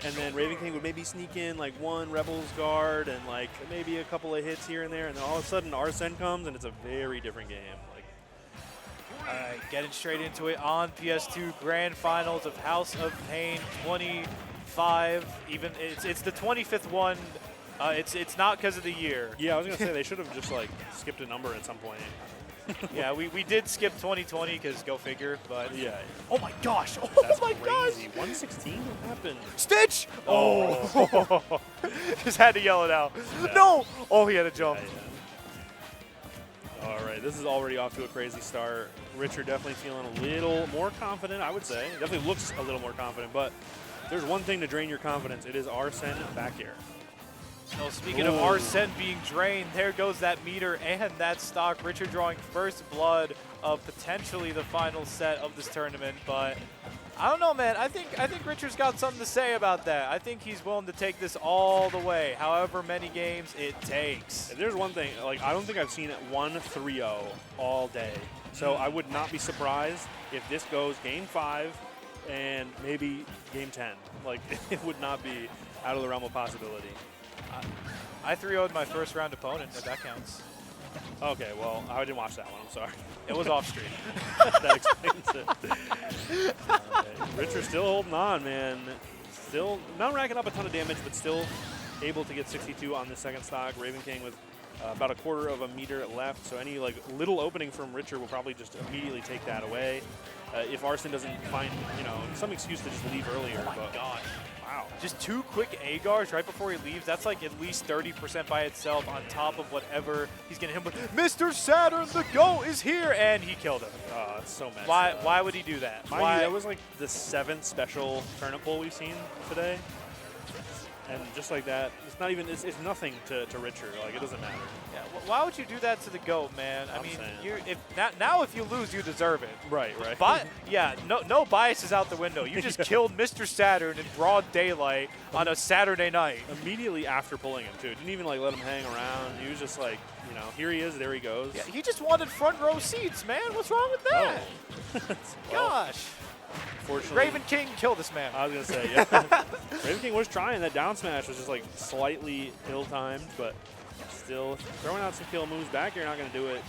and then Ravenking would maybe sneak in like one Rebels guard and like maybe a couple of hits here and there, and then all of a sudden Arsene comes and it's a very different game. Like, all right, getting straight into it on PS2 Grand Finals of House of Paign 25. Even it's the 25th one. It's not because of the year. yeah, I was gonna say they should have just like skipped a number at some point. Yeah, we did skip 2020 because go figure, but Yeah. oh my gosh! Oh That's my gosh! crazy. 116? What happened? Stitch! Oh! Just had to yell it out. Yeah. No! Oh, he had to jump. All right, this is already off to a crazy start. Richard definitely feeling a little more confident, I would say. Definitely looks a little more confident, but there's one thing to drain your confidence. It is Arsene back here. So speaking of Arsene being drained, there goes that meter and that stock. Richard drawing first blood of potentially the final set of this tournament, but I don't know, man. I think Richard's got something to say about that. I think he's willing to take this all the way, however many games it takes. If there's one thing, like I don't think I've seen it 1-3-0 all day. So I would not be surprised if this goes game 5 and maybe game 10. Like it would not be out of the realm of possibility. I 3-0'd my first round opponent, if that counts. Okay, well, I didn't watch that one. I'm sorry. It was off stream. That explains it. Okay. Richard's still holding on, man. Still not racking up a ton of damage, but still able to get 62 on the second stock. Ravenking with about a quarter of a meter left, so any like little opening from Richard will probably just immediately take that away. If Arsene doesn't find, some excuse to just leave earlier. Oh my gosh. Wow. Just 2 quick A-guards right before he leaves. That's like at least 30% by itself on top of whatever he's going to hit with. Mr. Saturn, the GOAT is here, and he killed him. Oh, that's so messed Why? up. Why would he do that? Mind Why? you, that was like the 7th special turnip pull we've seen today. And just like that, it's not even, it's nothing to Richard. Like, it doesn't matter. Yeah, why would you do that to the GOAT, man? I mean, now if you lose, you deserve it. Right. But yeah, no bias is out the window. You just killed Mr. Saturn in broad daylight on a Saturday night. Immediately after pulling him, too. Didn't even like let him hang around. He was just like, here he is, there he goes. Yeah, he just wanted front row seats, man. What's wrong with that? Oh. Gosh. Fortunately, Ravenking, kill this man. I was going to say, yeah. Ravenking was trying. That down smash was just like slightly ill-timed, but still throwing out some kill moves back here. Not going to do it.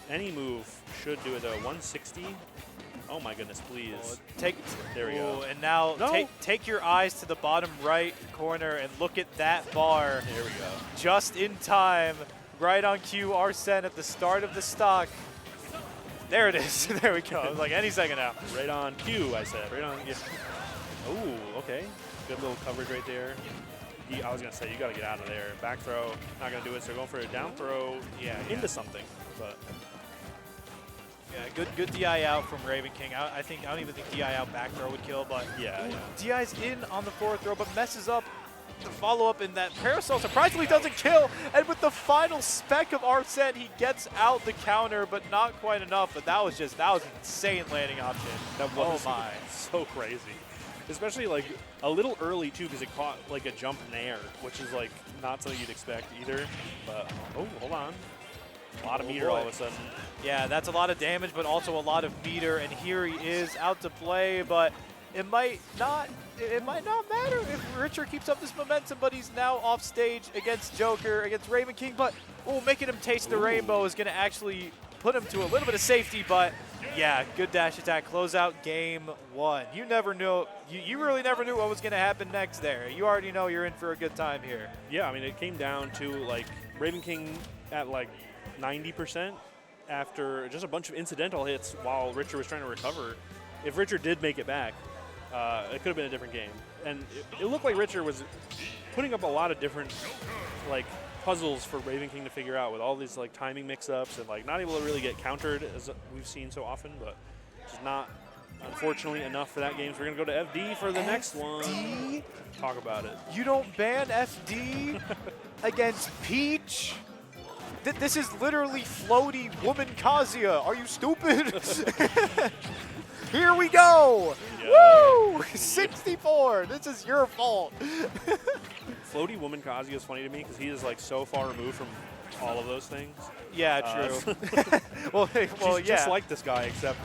Any move should do it, though. 160. Oh, my goodness, please. There we go. And now take your eyes to the bottom right corner and look at that bar. There we go. Just in time. Right on cue, Arsene at the start of the stock. There it is. There we go. It was like any second now. Right on cue, I said. Right on. Yeah. Oh, okay. Good little coverage right there. I was going to say, you got to get out of there. Back throw, not going to do it. So going for a down throw into something. But yeah, good DI out from Ravenking. I don't even think DI out back throw would kill, but yeah. DI's in on the forward throw, but messes up the follow-up in that parasol surprisingly doesn't kill, and with the final spec of Arsene, he gets out the counter, but not quite enough. But that was an insane landing option. That was so crazy, especially like a little early too, because it caught like a jump nair, which is like not something you'd expect either. But oh, hold on, a lot of meter all of a sudden. Yeah, that's a lot of damage, but also a lot of meter, and here he is out to play, but it might not matter if Richard keeps up this momentum, but he's now off stage against Joker, against Ravenking, but making him taste the rainbow is going to actually put him to a little bit of safety, but yeah, good dash attack, close out game 1. You never knew, you really never knew what was going to happen next there. You already know you're in for a good time here. Yeah, I mean, it came down to like Ravenking at like 90% after just a bunch of incidental hits while Richard was trying to recover. If Richard did make it back, it could have been a different game. And it looked like Richard was putting up a lot of different like puzzles for Ravenking to figure out with all these like timing mix-ups and like not able to really get countered as we've seen so often, but just not, unfortunately, enough for that game. So we're going to go to FD for the next one. Talk about it. You don't ban FD against Peach? This is literally floaty woman Kazuya. Are you stupid? Here we go. Yeah. Woo! 64. This is your fault. Floaty woman Kazuya is funny to me because he is like so far removed from all of those things. Yeah, true. well, she's just like this guy, except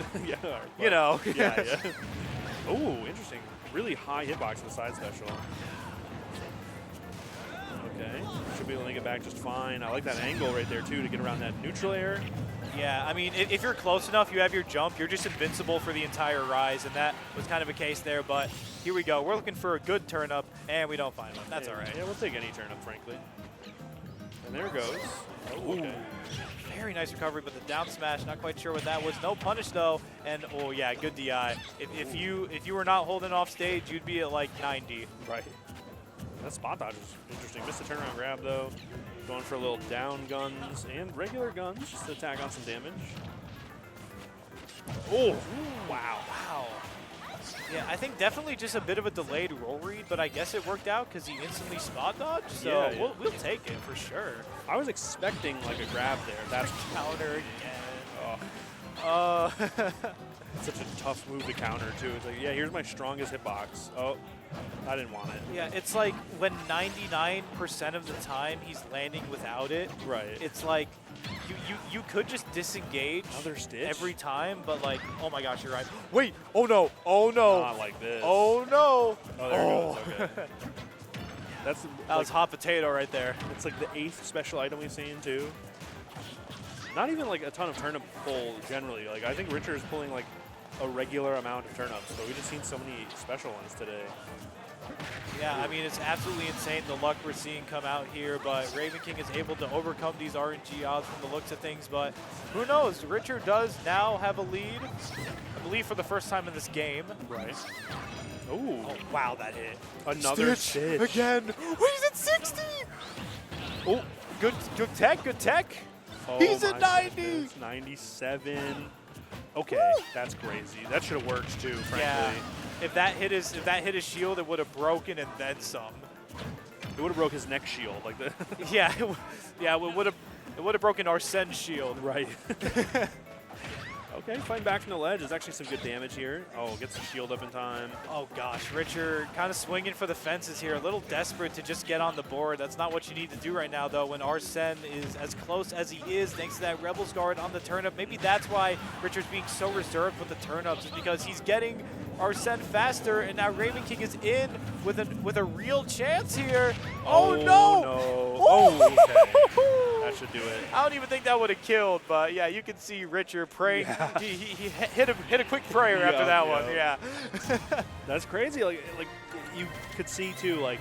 you know. Yeah. Oh, interesting. really high hitbox in the side special. Okay, should be able to make it back just fine. I like that angle right there too to get around that neutral air. Yeah, I mean, if you're close enough, you have your jump, you're just invincible for the entire rise, and that was kind of a case there, but here we go. We're looking for a good turn up, and we don't find one. That's all right. Yeah, we'll take any turn up, frankly. And there it goes. Oh, okay. Very nice recovery, but the down smash, not quite sure what that was. No punish, though, and oh, yeah, good DI. If you were not holding off stage, you'd be at, like, 90. Right. That spot dodge is interesting. Missed the turnaround grab, though. Going for a little down guns and regular guns just to tag on some damage. Oh, wow. Wow. Yeah, I think definitely just a bit of a delayed roll read, but I guess it worked out because he instantly spot dodged, so yeah. We'll take it for sure. I was expecting like a grab there. That's Counter again. oh. Such a tough move to counter, too. It's like, yeah, here's my strongest hitbox. Oh, I didn't want it. Yeah, it's like when 99% of the time he's landing without it. Right. It's like you could just disengage Another stitch? every time, but like, oh my gosh, you're right. Wait, oh no, oh no. Not like this. Oh no. Oh, there it goes. Okay. That was hot potato right there. It's like the 8th special item we've seen, too. Not even like a ton of turnip pull generally. Like I think Richard is pulling like a regular amount of turnips, but we just seen so many special ones today. Yeah, I mean, it's absolutely insane the luck we're seeing come out here, but Ravenking is able to overcome these RNG odds from the looks of things, but who knows? Richard does now have a lead, I believe for the first time in this game. Right. Ooh. Oh, wow, that hit. Another stitch. Again. Wait, he's at 60! Oh, good tech, good tech. Oh, He's at my 90. goodness, 97. Okay, Woo. that's crazy. That should have worked too, frankly. Yeah. If that hit his shield, it would have broken and then some. It would have broke his neck shield, like the Yeah, it would have broken Arsene's shield. right. Okay, fighting back from the ledge. There's actually some good damage here. Oh, gets the shield up in time. Oh gosh, Richard kind of swinging for the fences here, a little desperate to just get on the board. That's not what you need to do right now, though, when Arsene is as close as he is, thanks to that Rebels guard on the turnip. Maybe that's why Richard's being so reserved with the turnips, is because he's getting Arsene faster, and now Ravenking is in with a real chance here. Oh no! No. Oh, okay. That should do it. I don't even think that would have killed, but yeah, you can see Richard praying. Yeah. He hit a quick prayer after that one. Yeah. That's crazy. Like you could see too. Like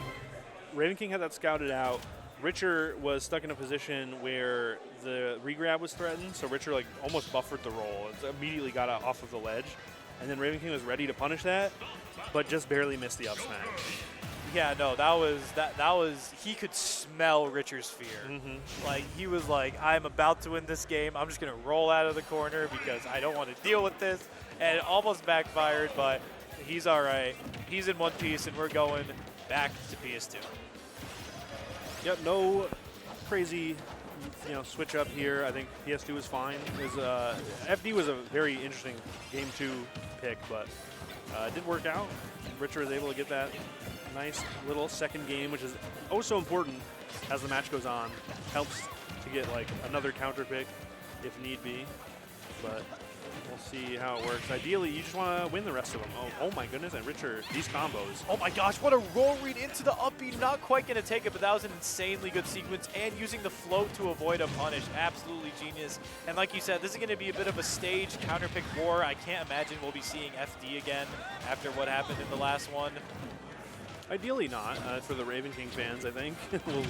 Ravenking had that scouted out. Richard was stuck in a position where the regrab was threatened, so Richard like almost buffered the roll. It immediately got off of the ledge, and then Ravenking was ready to punish that, but just barely missed the up smash. Yeah, no, that was he could smell Richard's fear. Like he was like, I'm about to win this game. I'm just gonna roll out of the corner because I don't want to deal with this, and it almost backfired, but he's all right. He's in one piece, and we're going back to PS2. Yep, no crazy, switch up here. I think PS2 was fine. FD was a very interesting Game 2 pick, but it did work out. Richard was able to get that nice little second game, which is oh so important as the match goes on. Helps to get like another counter pick if need be, but we'll see how it works. Ideally, you just want to win the rest of them. Oh my goodness, and Richard, these combos. Oh my gosh, what a roll read into the up B. Not quite going to take it, but that was an insanely good sequence, and using the float to avoid a punish. Absolutely genius. And like you said, this is going to be a bit of a staged counter pick war. I can't imagine we'll be seeing FD again after what happened in the last one. Ideally not. For the Ravenking fans, I think. We'll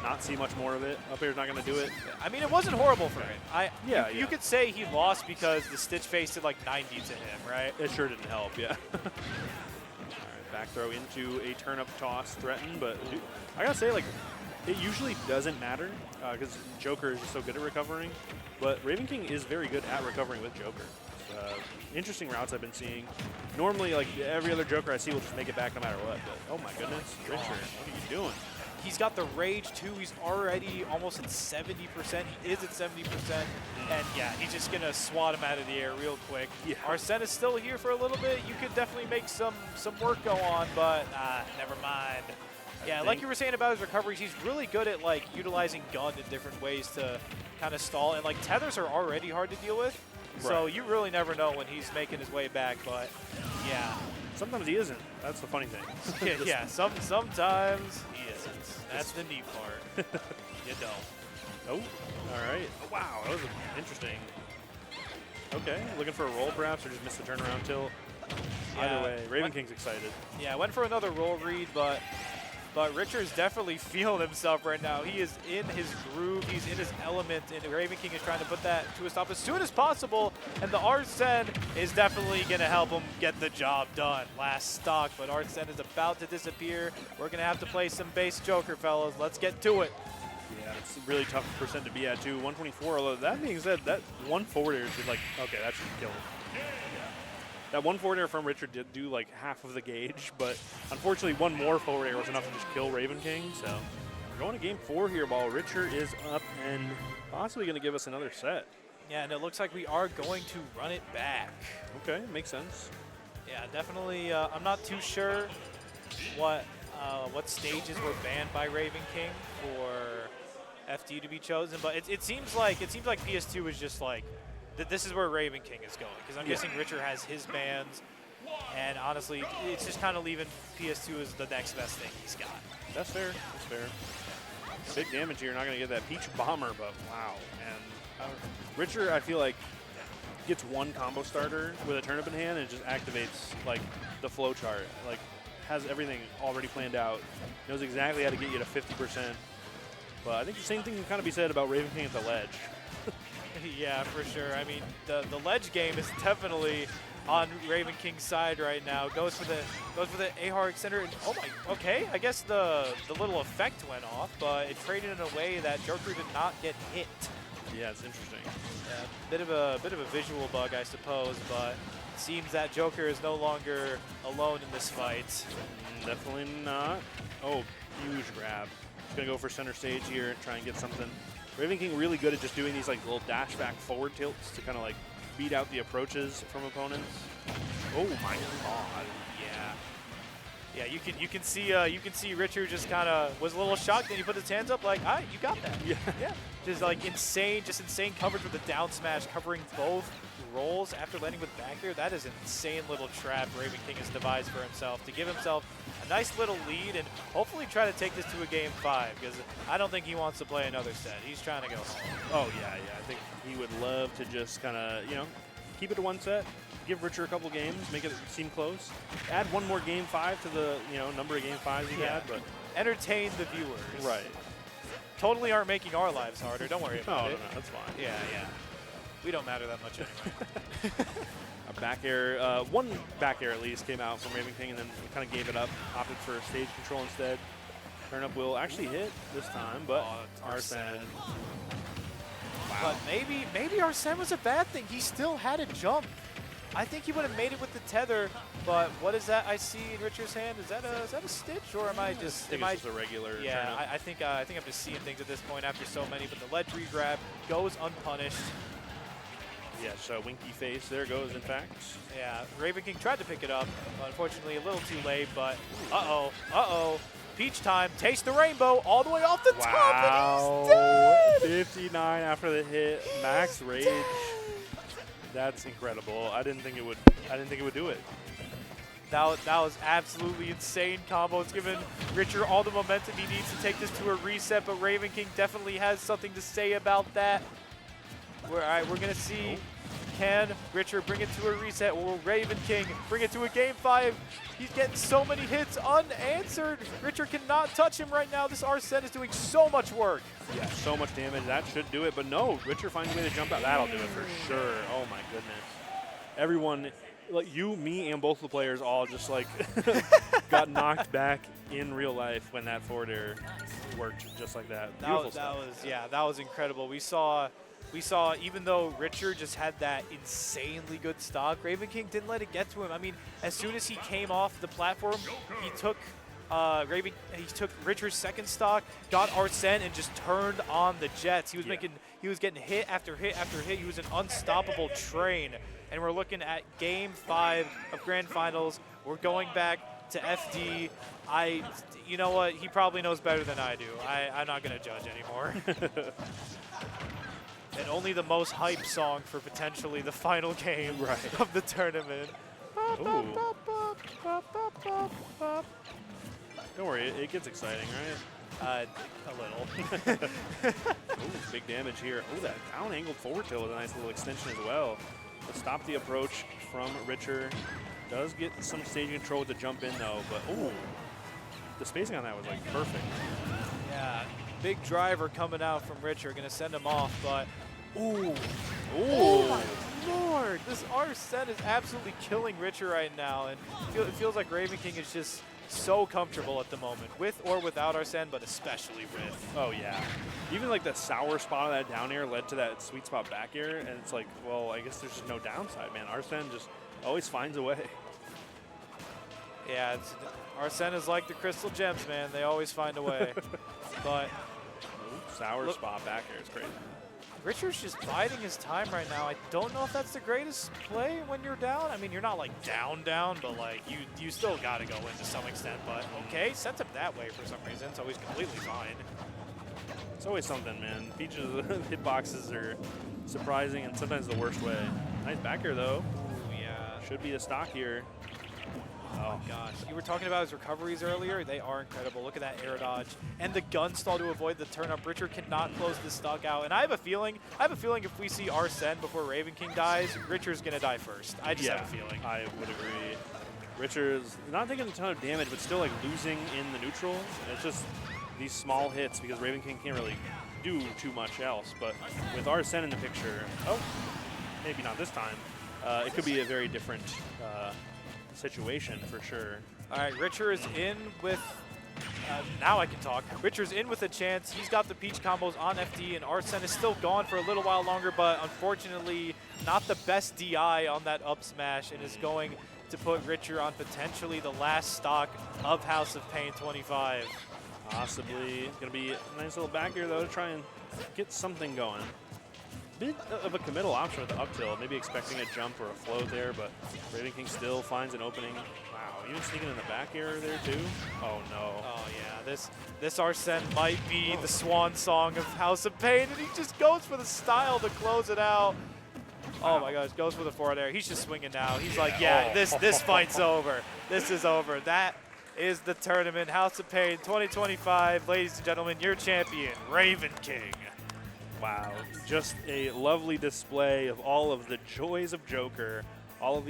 not see much more of it. Up air's not going to do it. I mean, it wasn't horrible for him. You You could say he lost because the Stitch face did like 90 to him, right? It sure didn't help, yeah. All right, back throw into a turnip toss threatened, but I got to say, like, it usually doesn't matter because Joker is just so good at recovering, but Ravenking is very good at recovering with Joker. Interesting routes I've been seeing. Normally, like, every other Joker I see will just make it back no matter what, but oh my goodness, Richard, what are you doing? He's got the rage, too. He's already almost at 70%. He is at 70%. And, yeah, he's just going to swat him out of the air real quick. Yeah. Arsene is still here for a little bit. You could definitely make some work go on, but never mind. Yeah, like you were saying about his recoveries, he's really good at, like, utilizing gun in different ways to kind of stall. And, like, tethers are already hard to deal with. So you really never know when he's making his way back, but yeah. sometimes he isn't. That's the funny thing. Yeah, yeah. Sometimes he isn't. That's the neat part. You don't. Oh, all right. Oh, wow, that was interesting. Okay, looking for a roll perhaps, or just missed the turnaround tilt. Either way, Ravenking's excited. Yeah, went for another roll read, but Richard's definitely feeling himself right now. He is in his groove. He's in his element, and Ravenking is trying to put that to a stop as soon as possible. And the Arsene is definitely going to help him get the job done. Last stock, but Arsene is about to disappear. We're going to have to play some base Joker, fellas. Let's get to it. Yeah, it's a really tough percent to be at, too. 124, although that being said, that one forward air did, like, okay, that should kill him. That one forward air from Richard did do like half of the gauge, but unfortunately one more forward air was enough to just kill Ravenking. So we're going to game 4 here while Richard is up and possibly going to give us another set. Yeah, and it looks like we are going to run it back. Okay, makes sense. Yeah, definitely. I'm not too sure what stages were banned by Ravenking for FD to be chosen, but it seems like PS2 is just like, this is where Ravenking is going, because I'm guessing Richard has his bans, and honestly, it's just kind of leaving PS2 as the next best thing he's got. That's fair. That's fair. Big damage here. Not going to get that Peach Bomber, but wow. And Richard, I feel like, gets one combo starter with a turnip in hand and it just activates like the flow chart. Like, has everything already planned out. Knows exactly how to get you to 50%. But I think the same thing can kind of be said about Ravenking at the ledge. Yeah, for sure. I mean, the ledge game is definitely on Ravenking's side right now. Goes for the Ahar extender. And, oh my, okay. I guess the little effect went off, but it traded in a way that Joker did not get hit. Yeah, it's interesting. Yeah, bit of a visual bug, I suppose, but it seems that Joker is no longer alone in this fight. Definitely not. Oh, huge grab. He's gonna go for center stage here, try and get something. Ravenking really good at just doing these like little dash back forward tilts to kind of like beat out the approaches from opponents. Oh my god. Yeah, you can see Richard just kind of was a little shocked, and he put his hands up like, you got that. Yeah. Just like insane coverage with the down smash, covering both rolls after landing with back air. That is an insane little trap Ravenking has devised for himself to give himself a nice little lead and hopefully try to take this to a game 5, because I don't think he wants to play another set. He's trying to go home. Oh yeah. I think he would love to just kind of, keep it to one set, give Richard a couple games, make it seem close, add one more game 5 to the, number of game 5s he had, but entertain the viewers. Right. Totally aren't making our lives harder. Don't worry about it. No, that's fine. Yeah. We don't matter that much anyway. A back air, one back air at least came out from Ravenking, and then kind of gave it up, opted for stage control instead. Turn up will actually hit this time, but Arsene. Wow. But maybe Arsene was a bad thing. He still had a jump. I think he would have made it with the tether, but what is that I see in Richard's hand? Is that a stitch, or am I just? I think it's just a regular. Yeah, I think I'm just seeing things at this point after so many. But the ledge regrab goes unpunished. Yeah, so winky face there goes, in fact. Yeah, Ravenking tried to pick it up, but unfortunately a little too late. But uh-oh. Peach time, taste the rainbow all the way off the top, and he's dead! 59 after the hit, max rage. That's incredible. I didn't think it would do it. That was absolutely insane combo. It's given Richard all the momentum he needs to take this to a reset, but Ravenking definitely has something to say about that. All right, we're gonna see, can Richard bring it to a reset, or will Ravenking bring it to a game 5? He's getting so many hits unanswered. Richard cannot touch him right now. This Arsene is doing so much work. Yeah, so much damage. That should do it, but no, Richard finds a way to jump out. That'll do it for sure. Oh my goodness. Everyone, like you, me, and both the players all just like got knocked back in real life when that forward air worked just like that. That was incredible. We saw, even though Richard just had that insanely good stock, Ravenking didn't let it get to him. I mean, as soon as he came off the platform, he took Richard's second stock, got Arsene, and just turned on the jets. He was getting hit after hit after hit. He was an unstoppable train. And we're looking at game 5 of Grand Finals. We're going back to FD. You know what? He probably knows better than I do. I'm not gonna judge anymore. And only the most hype song for potentially the final game of the tournament. Ooh. Don't worry, it gets exciting, right? A little. Ooh, big damage here. Oh, that down angled forward tilt with a nice little extension as well. To stop the approach from Richer. Does get some stage control with the jump in though, but ooh, the spacing on that was like perfect. Yeah, big driver coming out from Richer, gonna send him off, but ooh. Ooh. Oh my lord, this Arsene is absolutely killing Richer right now, and it feels like Ravenking is just so comfortable at the moment, with or without Arsene, but especially with. Oh yeah. Even like the sour spot of that down air led to that sweet spot back air, and it's like, well, I guess there's just no downside, man. Arsene just always finds a way. Yeah, Arsene is like the crystal gems, man. They always find a way. But Ooh, sour spot back air is crazy. Richer's just biding his time right now. I don't know if that's the greatest play when you're down. I mean, you're not like down, but like you still got to go in to some extent. But okay, sent him that way for some reason, so he's completely fine. It's always something, man. Peach's hitboxes are surprising and sometimes the worst way. Nice back air though. Ooh, yeah. Should be the stock here. Oh gosh, you were talking about his recoveries earlier. They are incredible. Look at that air dodge and the gun stall to avoid the turn up. Richer cannot close this stock out, and I have a feeling if we see Arsene before Ravenking dies, Richer's gonna die first. I just have a feeling. I would agree. Richer's not taking a ton of damage, but still like losing in the neutral. It's just these small hits because Ravenking can't really do too much else. But with Arsene in the picture, oh, maybe not this time. It could be a very different situation for sure. All right, Richer is in with, now I can talk. Richer's in with a chance. He's got the Peach combos on FD, and Arsene is still gone for a little while longer, but unfortunately not the best DI on that up smash, and is going to put Richer on potentially the last stock of House of Paign 25. Possibly. Going to be a nice little back here though to try and get something going. Bit of a committal option with the up tilt, maybe expecting a jump or a float there, but Ravenking still finds an opening. Wow, even sneaking in the back air there too? Oh no. Oh yeah, this Arsene might be the swan song of House of Paign, and he just goes for the style to close it out. Oh my gosh, goes for the forward air. He's just swinging now. He's like, yeah, this fight's over. This is over. That is the tournament. House of Paign 2025. Ladies and gentlemen, your champion, Ravenking. Wow, just a lovely display of all of the joys of Joker, all of these